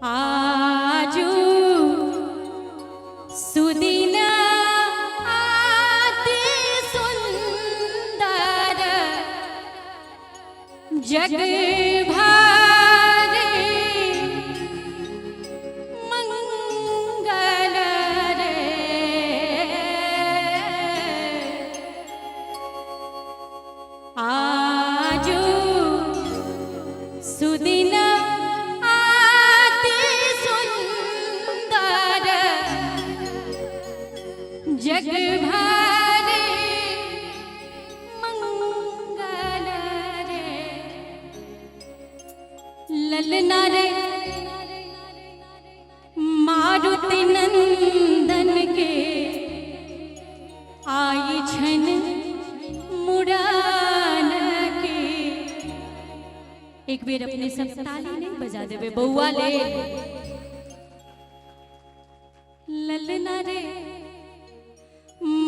आजू सुदिन अति सुंदर जग भारे मंगल रे आजू सुदिन जग भारे मंगल रे ललना रे मारुति नंदन के आई छन मुड़ान के। एक बेर अपने सब ताली नहीं बजा देवे बउआ ले। ललना रे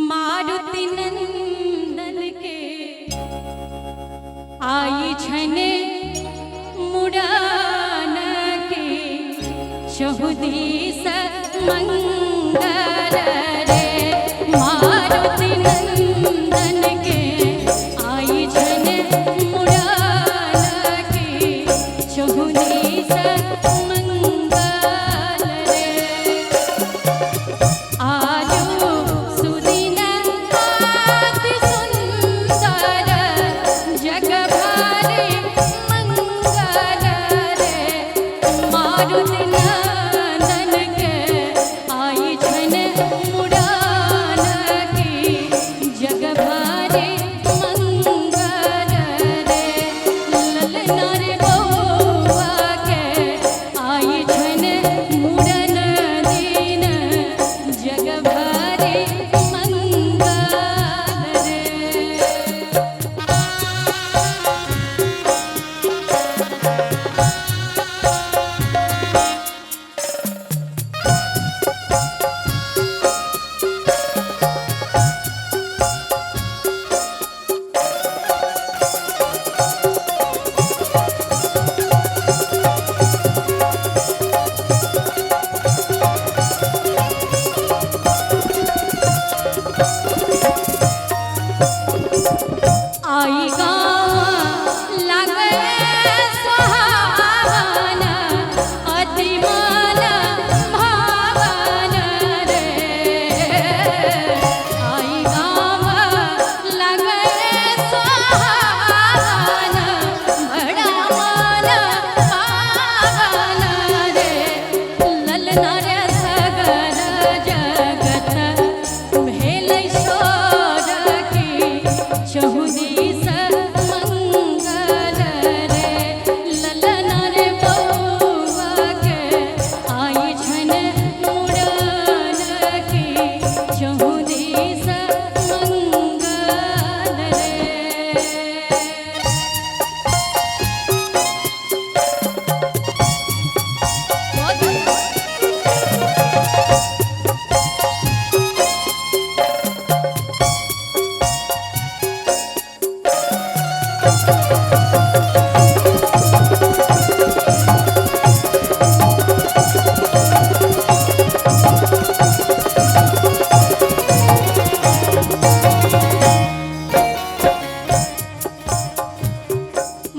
मारुति नंदन के आई छने मुड़ान के चहुदिस मंगल रे मारुति नंदन के आई छने मुड़ान के चहुदिस मंगल रे।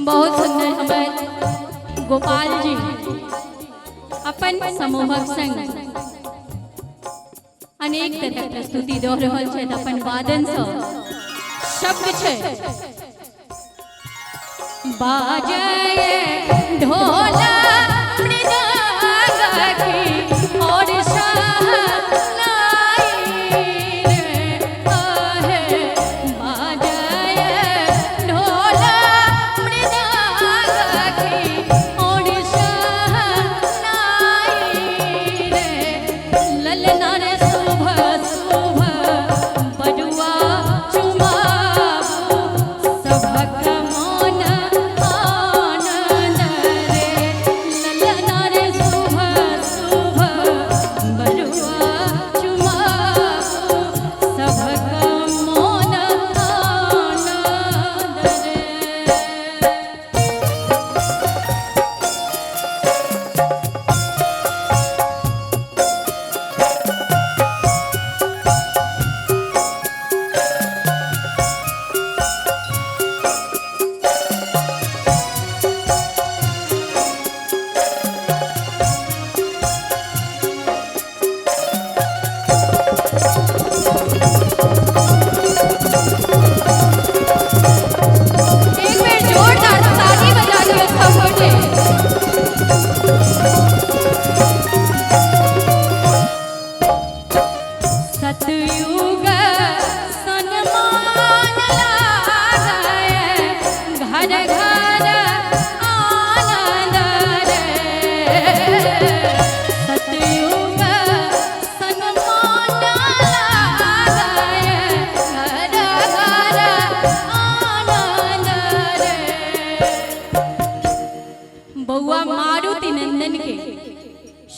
बहुत सुंदर हमारे गोपाल जी अपन समूहक संग अनेक तरह प्रस्तुति दो रहल छै। अपन वादन से शब्द छै बाजे ढोला मृदंग की और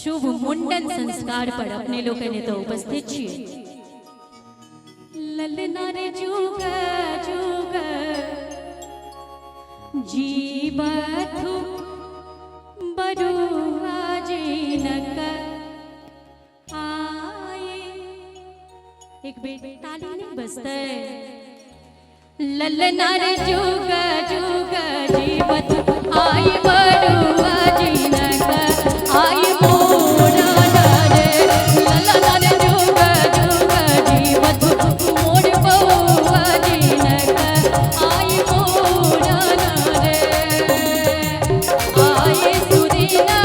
शुभ मुंडन संस्कार पर अपने लोग तो उपस्थित छे। ललना रे जुग जुग जीवथु बरुआ जिनक आए। एक बेर ताली नहीं बजते। ललना रे जुग जुग जीवथु आए बरुआ जिनक आए मोरा रे। ललना रे जुग जुग जीवथु मोर बरुआ जिनक आए मोरा रे। आए सुरीना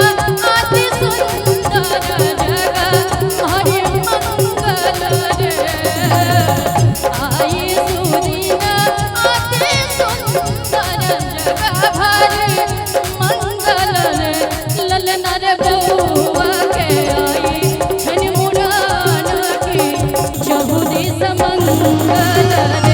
अति सुंदर जगह हरे मंगल रे। आए सुरीना अति सुंदर जगह हरे मंगल रे। ललना रे बउआ के आई छन मुरान की जहुदी समंगल रे।